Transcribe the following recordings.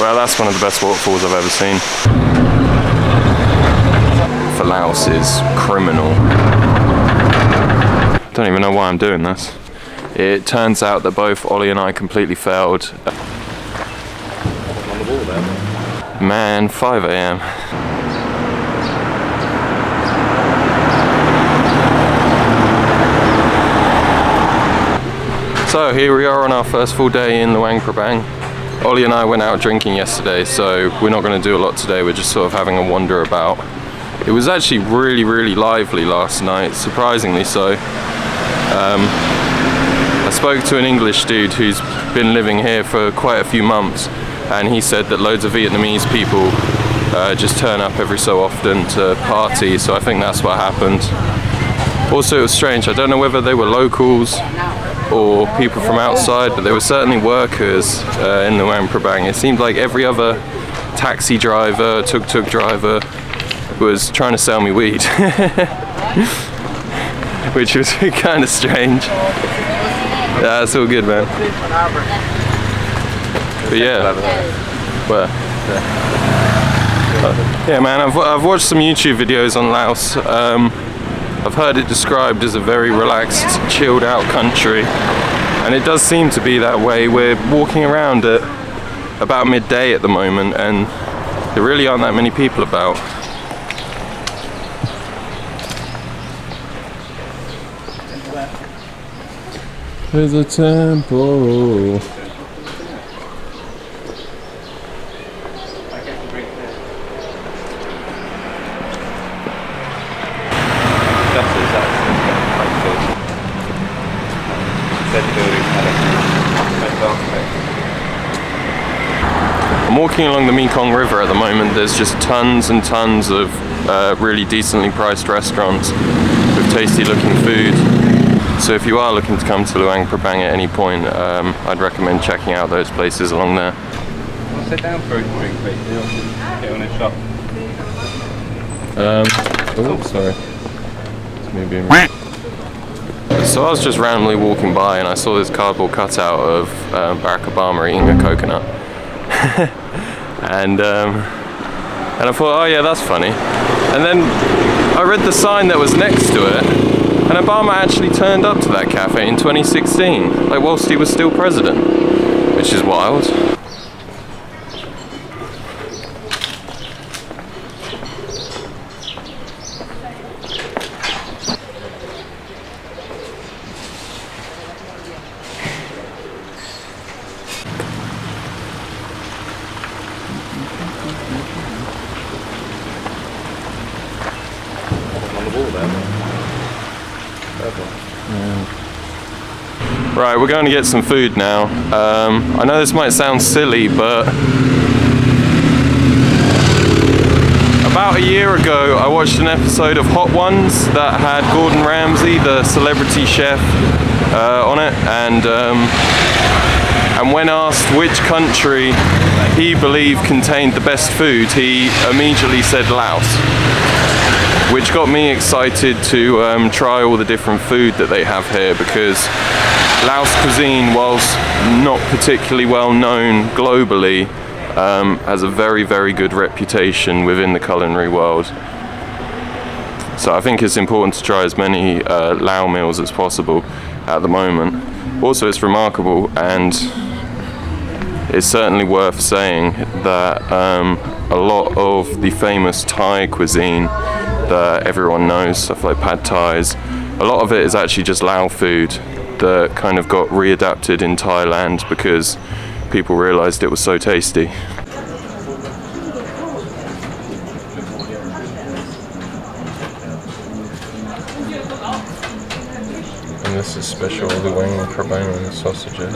Well, that's one of the best waterfalls I've ever seen. For Laos is criminal. Don't even know why I'm doing this. It turns out that both Ollie and I completely failed. On the wall there. Man, 5 AM. So here we are on our first full day in Luang Prabang. Ollie and I went out drinking yesterday, so we're not going to do a lot today. We're just sort of having a wander about. It was actually really lively last night, surprisingly so. I spoke to an English dude who's been living here for quite a few months, and he said that loads of Vietnamese people just turn up every so often to party, so I think that's what happened. Also, it was strange. I don't know whether they were locals or people from outside, but there were certainly workers in the Luang Prabang. It seemed like every other taxi driver, tuk-tuk driver was trying to sell me weed, which was kind of strange. Yeah, it's all good, man. But yeah, where? Yeah, man, I've watched some YouTube videos on Laos. I've heard it described as a very relaxed, chilled out country, and it does seem to be that way. We're walking around at about midday at the moment, and there really aren't that many people about. There's a temple. I'm walking along the Mekong River at the moment. There's just tons and tons of really decently priced restaurants with tasty looking food. So if you are looking to come to Luang Prabang at any point, I'd recommend checking out those places along there. I'll sit down for a drink, please. Get on a shop. Oh, sorry. It's me being rude. So I was just randomly walking by and I saw this cardboard cutout of Barack Obama eating a coconut. and I thought, oh yeah, that's funny. And then I read the sign that was next to it, and Obama actually turned up to that cafe in 2016, like whilst he was still president, which is wild. Right, we're going to get some food now. I know this might sound silly, but about a year ago I watched an episode of Hot Ones that had Gordon Ramsay, the celebrity chef, on it, and when asked which country he believed contained the best food, he immediately said Laos, which got me excited to try all the different food that they have here, because Laos cuisine, whilst not particularly well known globally, has a very good reputation within the culinary world. So I think it's important to try as many Lao meals as possible at the moment. Also, it's remarkable, and it's certainly worth saying that a lot of the famous Thai cuisine that everyone knows, stuff like pad thais, a lot of it is actually just Lao food that kind of got readapted in Thailand because people realized it was so tasty. And this is special Luang Prabang sausages.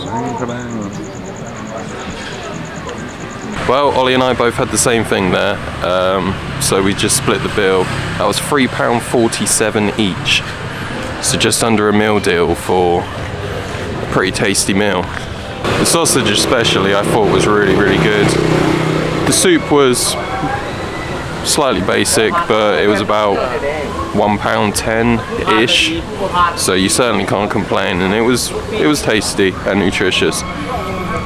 Well, Ollie and I both had the same thing there, so we just split the bill. That was £3.47 each, so just under a meal deal for a pretty tasty meal. The sausage especially I thought was really good. The soup was slightly basic, but it was about £1.10-ish, so you certainly can't complain, and it was tasty and nutritious.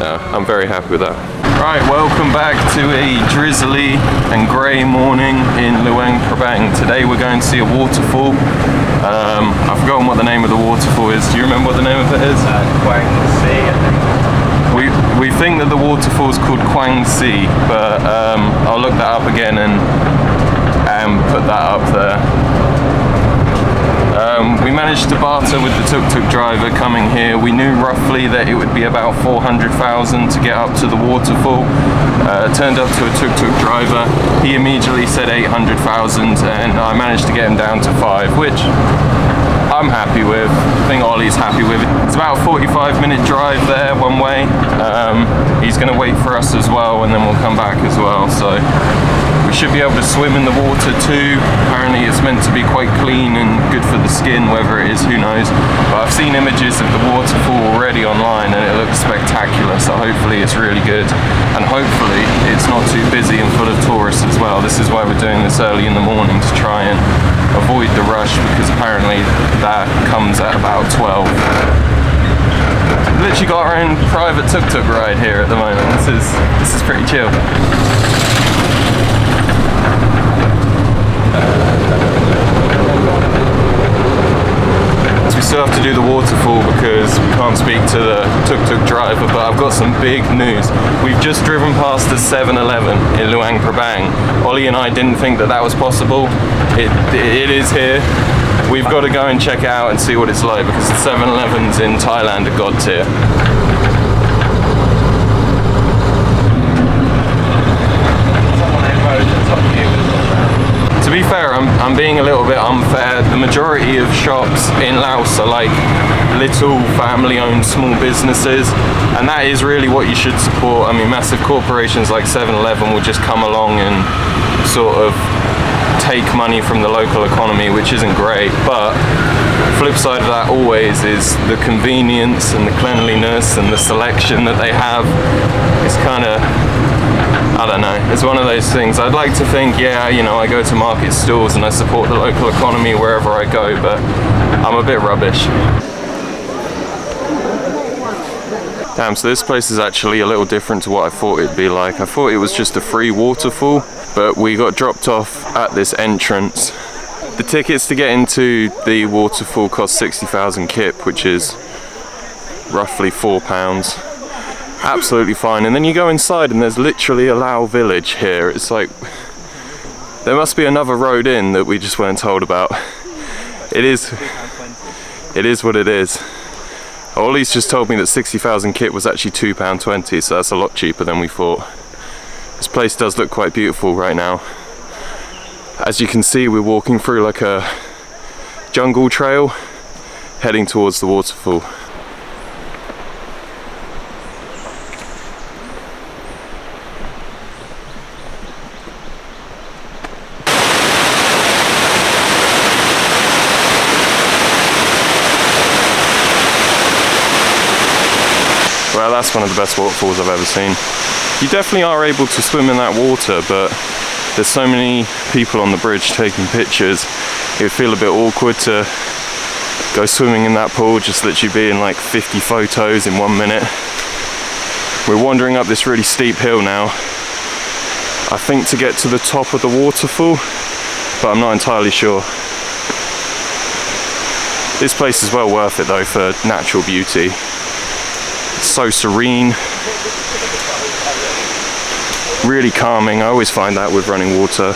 I'm very happy with that. Right, welcome back to a drizzly and grey morning in Luang Prabang. Today we're going to see a waterfall. I've forgotten what the name of the waterfall is. Do you remember what the name of it is? Kuang Si, I think. We think that the waterfall's called Kuang Si, but I'll look that up again and put that up there. We managed to barter with the tuk-tuk driver coming here. We knew roughly that it would be about 400,000 to get up to the waterfall. Turned up to a tuk-tuk driver. He immediately said 800,000 and I managed to get him down to 5, which I'm happy with. I think Ollie's happy with it. It's about a 45-minute drive there one way. He's going to wait for us as well and then we'll come back as well. So we should be able to swim in the water too. Apparently it's meant to be quite clean and good for the skin, whether it is, who knows. But I've seen images of the waterfall already online and it looks spectacular, so hopefully it's really good. And hopefully it's not too busy and full of tourists as well. This is why we're doing this early in the morning, to try and avoid the rush, because apparently that comes at about 12. We've literally got our own private tuk-tuk ride here at the moment. This is pretty chill. We still have to do the waterfall because we can't speak to the tuk-tuk driver, but I've got some big news. We've just driven past the 7-Eleven in Luang Prabang. Ollie and I didn't think that that was possible. It is here. We've got to go and check it out and see what it's like, because the 7-Elevens in Thailand are god tier. To be fair, I'm being a little bit unfair. The majority of shops in Laos are like little family-owned small businesses, and that is really what you should support. I mean, massive corporations like 7-Eleven will just come along and sort of take money from the local economy, which isn't great. But flip side of that always is the convenience and the cleanliness and the selection that they have. It's kind of, I don't know, it's one of those things. I'd like to think, yeah, you know, I go to market stalls and I support the local economy wherever I go, but I'm a bit rubbish. Damn, so this place is actually a little different to what I thought it'd be like. I thought it was just a free waterfall, but we got dropped off at this entrance. The tickets to get into the waterfall cost 60,000 kip, which is roughly £4. Absolutely fine. And then you go inside and there's literally a Lao village here. It's like, there must be another road in that we just weren't told about. It is what it is. Ollie's just told me that 60,000 kip was actually £2.20, so that's a lot cheaper than we thought. This place does look quite beautiful right now. As you can see, we're walking through like a jungle trail heading towards the waterfall. Well, that's one of the best waterfalls I've ever seen. You definitely are able to swim in that water, but there's so many people on the bridge taking pictures. It would feel a bit awkward to go swimming in that pool, just literally being like 50 photos in 1 minute. We're wandering up this really steep hill now. I think to get to the top of the waterfall, but I'm not entirely sure. This place is well worth it though for natural beauty. It's so serene. Really calming. I always find that with running water.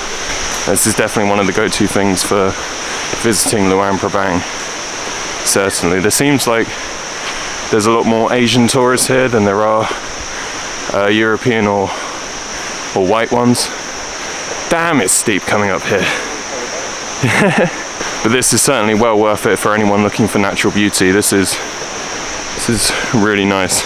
This is definitely one of the go-to things for visiting Luang Prabang. Certainly. There seems like there's a lot more Asian tourists here than there are European or white ones. Damn, it's steep coming up here. But this is certainly well worth it for anyone looking for natural beauty. This is really nice.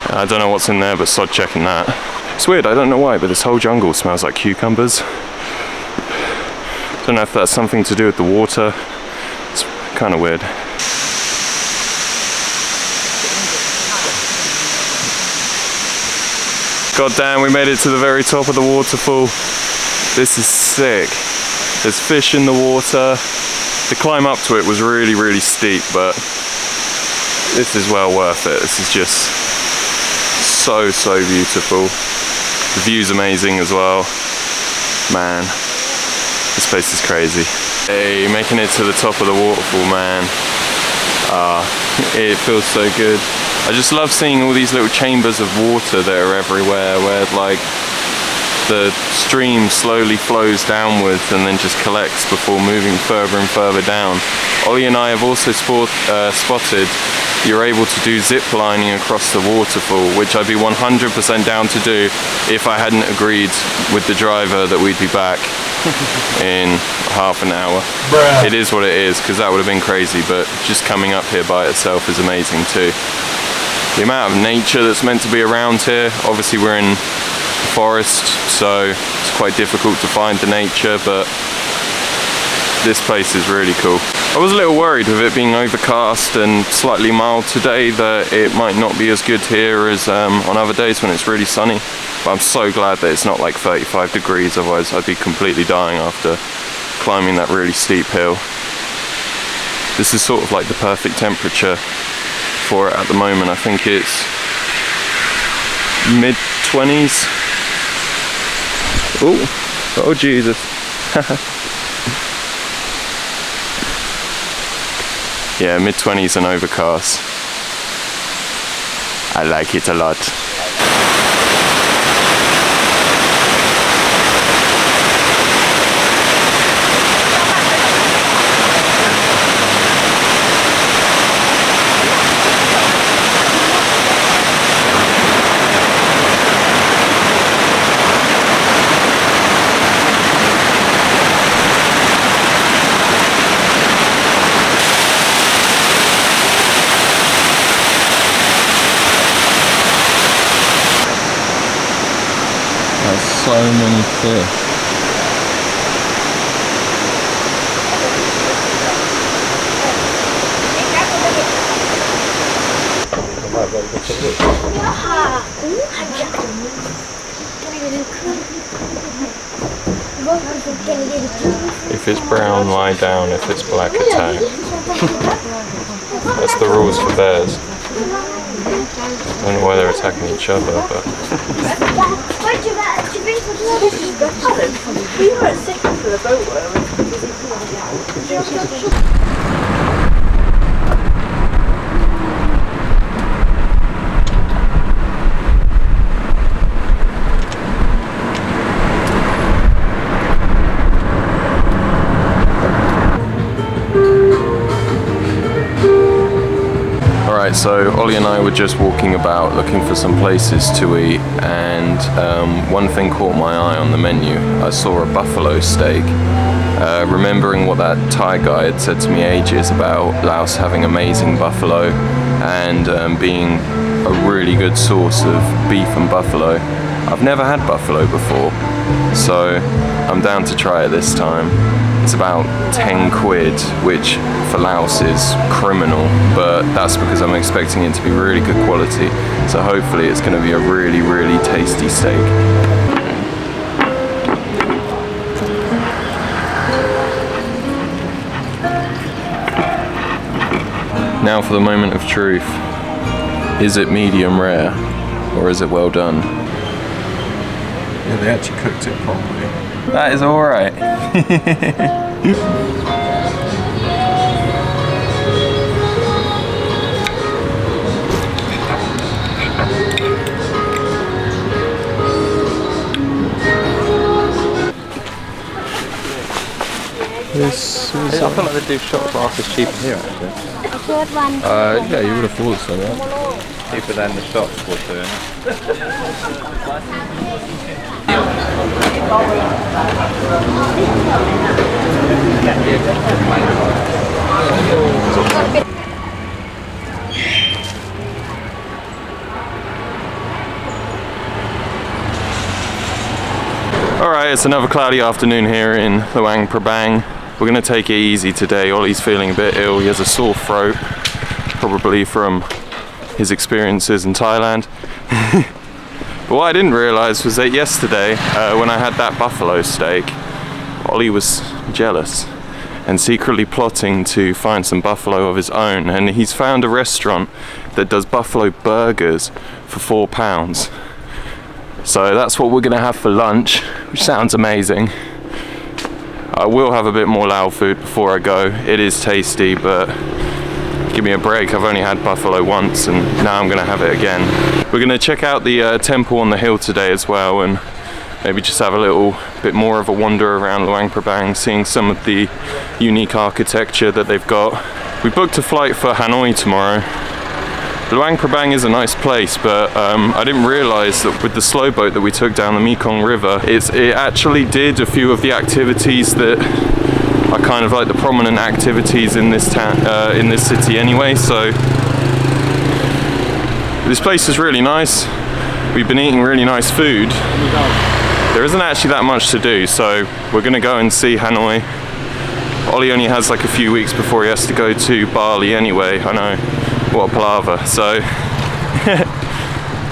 I don't know what's in there, but sod checking that. It's weird, I don't know why, but this whole jungle smells like cucumbers. Don't know if that's something to do with the water. It's kind of weird. God damn, we made it to the very top of the waterfall. This is sick. There's fish in the water. The climb up to it was really, really steep, but this is well worth it. This is just so, so beautiful. The view's amazing as well. Man, this place is crazy. Hey, making it to the top of the waterfall, man. It feels so good. I just love seeing all these little chambers of water that are everywhere, where like the stream slowly flows downwards and then just collects before moving further and further down. Ollie and I have also spotted you're able to do zip lining across the waterfall, which I'd be 100% down to do if I hadn't agreed with the driver that we'd be back in half an hour. Bruh. It is what it is, because that would have been crazy, but just coming up here by itself is amazing too. The amount of nature that's meant to be around here, obviously we're in the forest, so it's quite difficult to find the nature, but this place is really cool. I was a little worried with it being overcast and slightly mild today that it might not be as good here as on other days when it's really sunny, but I'm so glad that it's not like 35 degrees, otherwise I'd be completely dying after climbing that really steep hill. This is sort of like the perfect temperature for it at the moment. I think it's mid-20s. Oh Jesus. Yeah, mid-20s and overcast. I like it a lot. So many fish. If it's brown, lie down. If it's black, attack. That's the rules for bears. I don't know why they're attacking each other, but... We weren't second for the boat, were we? Alright, so Ollie and I were just walking about looking for some places to eat, and one thing caught my eye on the menu. I saw a buffalo steak. Remembering what that Thai guy had said to me ages about Laos having amazing buffalo and being a really good source of beef and buffalo. I've never had buffalo before, so I'm down to try it this time. It's about 10 quid, which for Laos is criminal, but that's because I'm expecting it to be really good quality. So hopefully it's going to be a really, really tasty steak. Now for the moment of truth. Is it medium rare, or is it well done? Yeah, they actually cooked it properly. That is alright. I feel like they do shot glasses cheaper here actually. A third one. Yeah, you would have thought so, right? Cheaper than the shops were doing. Alright, it's another cloudy afternoon here in Luang Prabang. We're going to take it easy today. Ollie's feeling a bit ill. He has a sore throat, probably from his experiences in Thailand. But what I didn't realise was that yesterday, when I had that buffalo steak, Ollie was jealous and secretly plotting to find some buffalo of his own, and he's found a restaurant that does buffalo burgers for £4. So that's what we're gonna have for lunch, which sounds amazing. I will have a bit more Lao food before I go. It is tasty, but give me a break. I've only had buffalo once and now I'm gonna have it again. We're gonna check out the temple on the hill today as well, and maybe just have a little bit more of a wander around Luang Prabang, seeing some of the unique architecture that they've got. We booked a flight for Hanoi tomorrow. Luang Prabang is a nice place, but I didn't realise that with the slow boat that we took down the Mekong River, it actually did a few of the activities that are kind of like the prominent activities in this in this city anyway. So this place is really nice. We've been eating really nice food. There isn't actually that much to do, so we're gonna go and see Hanoi. Ollie only has like a few weeks before he has to go to Bali anyway. I know, what a palaver. So,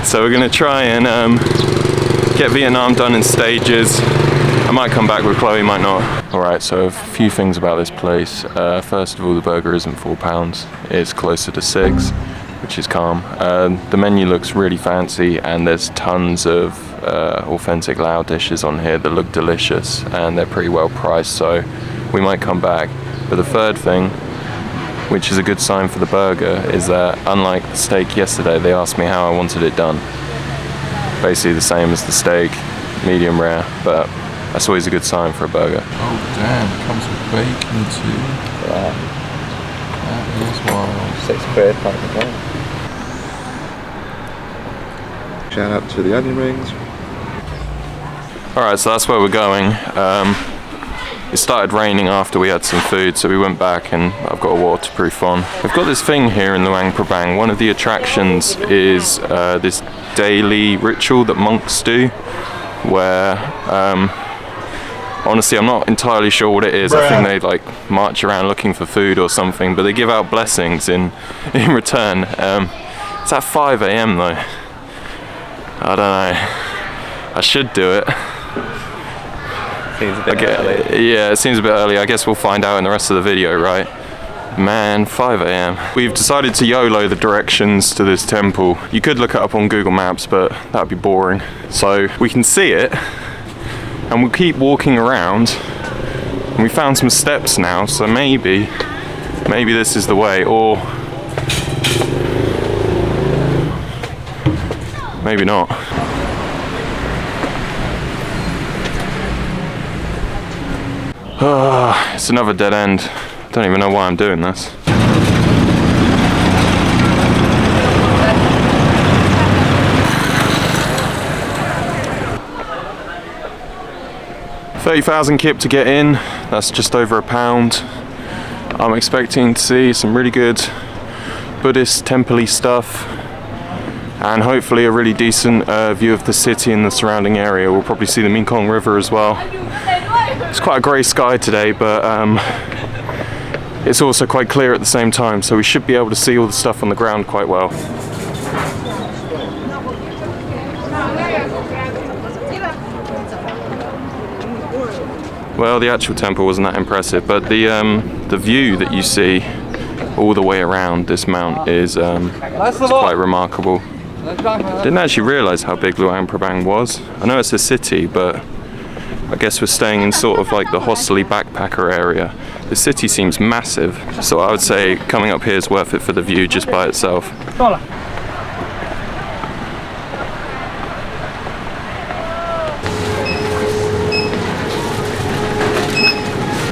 so we're gonna try and get Vietnam done in stages. I might come back with Chloe, might not. Alright, so a few things about this place. First of all, the burger isn't £4, it's closer to £6, which is calm. The menu looks really fancy, and there's tons of authentic Lao dishes on here that look delicious, and they're pretty well priced, so we might come back. But the third thing, which is a good sign for the burger, is that unlike the steak yesterday, they asked me how I wanted it done. Basically the same as the steak, medium rare, but that's always a good sign for a burger. Oh damn, it comes with bacon too. Wow. That is wild. £6, can't complain. Shout out to the onion rings. Alright, so that's where we're going. It started raining after we had some food, so we went back and I've got a waterproof on. We've got this thing here in Luang Prabang. One of the attractions is this daily ritual that monks do, where honestly I'm not entirely sure what it is. I think they like march around looking for food or something, but they give out blessings in return. It's at 5 AM though. I don't know. I should do it. Seems a bit early. Yeah, it seems a bit early. I guess we'll find out in the rest of the video, right? Man, 5 AM. We've decided to YOLO the directions to this temple. You could look it up on Google Maps, but that'd be boring. So we can see it, and we'll keep walking around. And we found some steps now, so maybe this is the way, or maybe not. It's another dead end. I don't even know why I'm doing this. $30,000 kip to get in. That's just over £1. I'm expecting to see some really good Buddhist temple-y stuff, and hopefully a really decent view of the city and the surrounding area. We'll probably see the Mekong River as well. It's quite a grey sky today, but it's also quite clear at the same time, so we should be able to see all the stuff on the ground quite well. Well, the actual temple wasn't that impressive, but the view that you see all the way around this mount is quite remarkable. Didn't actually realise how big Luang Prabang was. I know it's a city, but I guess we're staying in sort of like the hostely backpacker area. The city seems massive, so I would say coming up here is worth it for the view just by itself.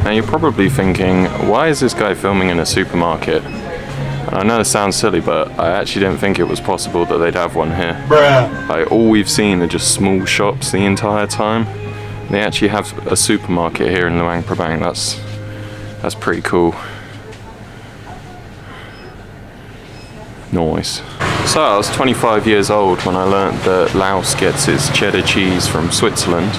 Now you're probably thinking, why is this guy filming in a supermarket? And I know this sounds silly, but I actually didn't think it was possible that they'd have one here. Like, all we've seen are just small shops the entire time. They actually have a supermarket here in Luang Prabang. That's pretty cool. Nice. So I was 25 years old when I learnt that Laos gets its cheddar cheese from Switzerland.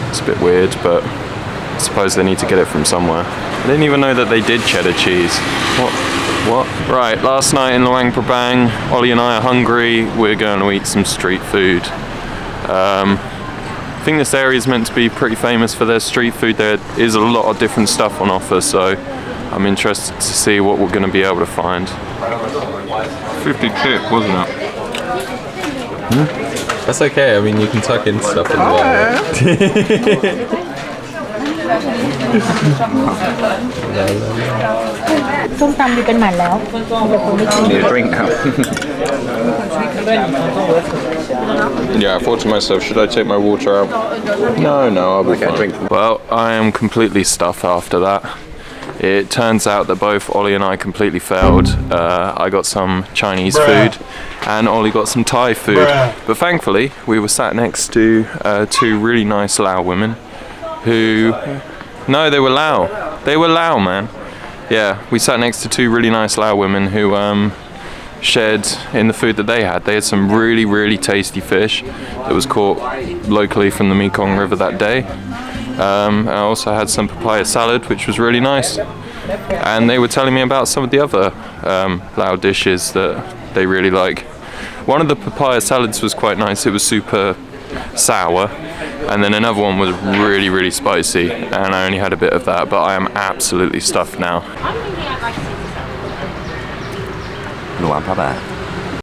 It's a bit weird, but I suppose they need to get it from somewhere. I didn't even know that they did cheddar cheese. What? Right, last night in Luang Prabang, Ollie and I are hungry. We're going to eat some street food. I think this area is meant to be pretty famous for their street food. There is a lot of different stuff on offer, so I'm interested to see what we're going to be able to find. 50 tip, wasn't it? That's okay. I mean, you can tuck in stuff as well. ส้มตำดูเป็นหมันแล้วแต่คนไม่กิน Need a drink now. Yeah, I thought to myself, should I take my water out? No, I'll be fine. Drink. Well, I am completely stuffed after that. It turns out that both Ollie and I completely failed. I got some Chinese food and Ollie got some Thai food. But thankfully, we were sat next to two really nice Lao women who... No, they were Lao. They were Lao, man. Yeah, we sat next to two really nice Lao women who shared in the food that they had. They had some really, really tasty fish that was caught locally from the Mekong River that day. I also had some papaya salad, which was really nice. And they were telling me about some of the other Lao dishes that they really like. One of the papaya salads was quite nice. It was super sour. And then another one was really, really spicy. And I only had a bit of that, but I am absolutely stuffed now. Luang Prabang.